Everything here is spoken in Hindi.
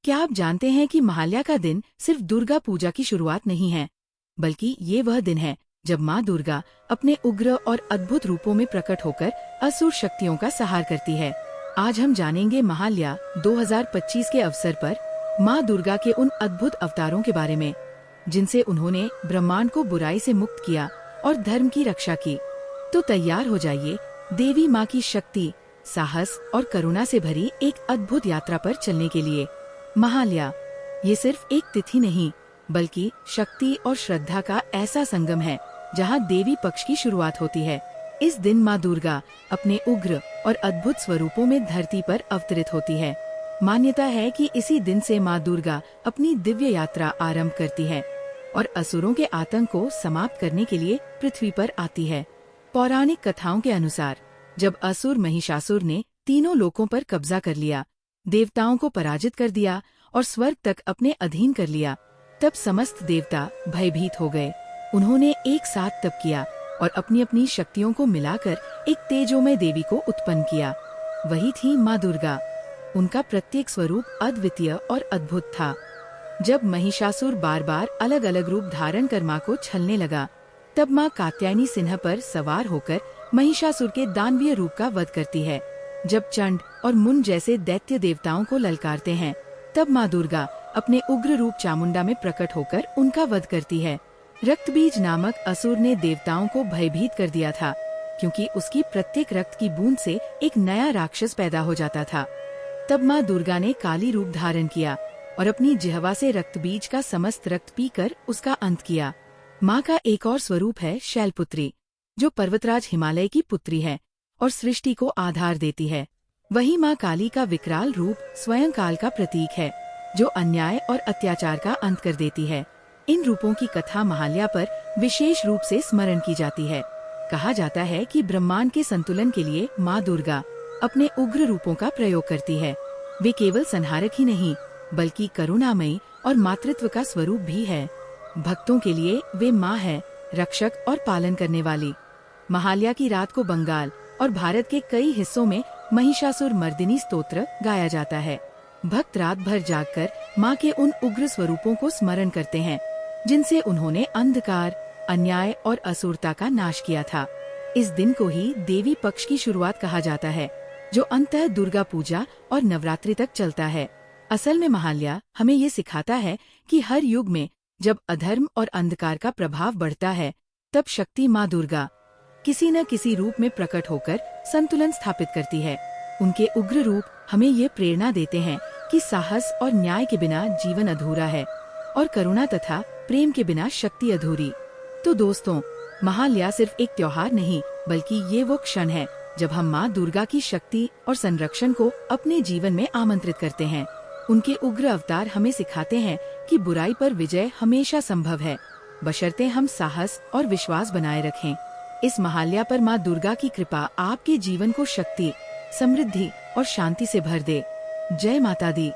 क्या आप जानते हैं कि महालया का दिन सिर्फ दुर्गा पूजा की शुरुआत नहीं है, बल्कि ये वह दिन है जब माँ दुर्गा अपने उग्र और अद्भुत रूपों में प्रकट होकर असुर शक्तियों का संहार करती है। आज हम जानेंगे महालया 2025 के अवसर पर माँ दुर्गा के उन अद्भुत अवतारों के बारे में, जिनसे उन्होंने ब्रह्मांड को बुराई से मुक्त किया और धर्म की रक्षा की। तो तैयार हो जाइए देवी माँ की शक्ति, साहस और करुणा से भरी एक अद्भुत यात्रा पर चलने के लिए। महालया ये सिर्फ एक तिथि नहीं, बल्कि शक्ति और श्रद्धा का ऐसा संगम है जहाँ देवी पक्ष की शुरुआत होती है। इस दिन माँ दुर्गा अपने उग्र और अद्भुत स्वरूपों में धरती पर अवतरित होती है। मान्यता है कि इसी दिन से माँ दुर्गा अपनी दिव्य यात्रा आरंभ करती है और असुरों के आतंक को समाप्त करने के लिए पृथ्वी पर आती है। पौराणिक कथाओं के अनुसार जब असुर महिषासुर ने तीनों लोकों पर कब्जा कर लिया, देवताओं को पराजित कर दिया और स्वर्ग तक अपने अधीन कर लिया, तब समस्त देवता भयभीत हो गए। उन्होंने एक साथ तप किया और अपनी अपनी शक्तियों को मिलाकर एक तेजोमय देवी को उत्पन्न किया। वही थी माँ दुर्गा। उनका प्रत्येक स्वरूप अद्वितीय और अद्भुत था। जब महिषासुर बार बार अलग अलग रूप धारण कर माँ को छलने लगा, तब माँ कात्यायनी सिंह पर सवार होकर महिषासुर के दानवीय रूप का वध करती है। जब चंड और मुन जैसे दैत्य देवताओं को ललकारते हैं, तब माँ दुर्गा अपने उग्र रूप चामुंडा में प्रकट होकर उनका वध करती है। रक्तबीज नामक असुर ने देवताओं को भयभीत कर दिया था, क्योंकि उसकी प्रत्येक रक्त की बूंद से एक नया राक्षस पैदा हो जाता था। तब माँ दुर्गा ने काली रूप धारण किया और अपनी जिह्वा से रक्तबीज का समस्त रक्त पीकर उसका अंत किया। माँ का एक और स्वरूप है शैलपुत्री, जो पर्वतराज हिमालय की पुत्री है और सृष्टि को आधार देती है। वही माँ काली का विकराल रूप स्वयं काल का प्रतीक है, जो अन्याय और अत्याचार का अंत कर देती है। इन रूपों की कथा महालया पर विशेष रूप से स्मरण की जाती है। कहा जाता है कि ब्रह्मांड के संतुलन के लिए माँ दुर्गा अपने उग्र रूपों का प्रयोग करती है। वे केवल संहारक ही नहीं, बल्कि करुणामयी और मातृत्व का स्वरूप भी है। भक्तों के लिए वे माँ है, रक्षक और पालन करने वाली। महालया की रात को बंगाल और भारत के कई हिस्सों में महिषासुर मर्दिनी स्तोत्र गाया जाता है। भक्त रात भर जागकर माँ के उन उग्र स्वरूपों को स्मरण करते हैं, जिनसे उन्होंने अंधकार, अन्याय और असुरता का नाश किया था। इस दिन को ही देवी पक्ष की शुरुआत कहा जाता है, जो अंततः दुर्गा पूजा और नवरात्रि तक चलता है। असल में महालया हमें ये सिखाता है कि हर युग में जब अधर्म और अंधकार का प्रभाव बढ़ता है, तब शक्ति माँ दुर्गा किसी न किसी रूप में प्रकट होकर संतुलन स्थापित करती है। उनके उग्र रूप हमें ये प्रेरणा देते हैं कि साहस और न्याय के बिना जीवन अधूरा है और करुणा तथा प्रेम के बिना शक्ति अधूरी। तो दोस्तों, महालया सिर्फ एक त्योहार नहीं, बल्कि ये वो क्षण है जब हम माँ दुर्गा की शक्ति और संरक्षण को अपने जीवन में आमंत्रित करते हैं। उनके उग्र अवतार हमें सिखाते हैं कि बुराई पर विजय हमेशा संभव है, बशर्ते हम साहस और विश्वास बनाए रखें। इस महालया पर माँ दुर्गा की कृपा आपके जीवन को शक्ति, समृद्धि और शांति से भर दे। जय माता दी।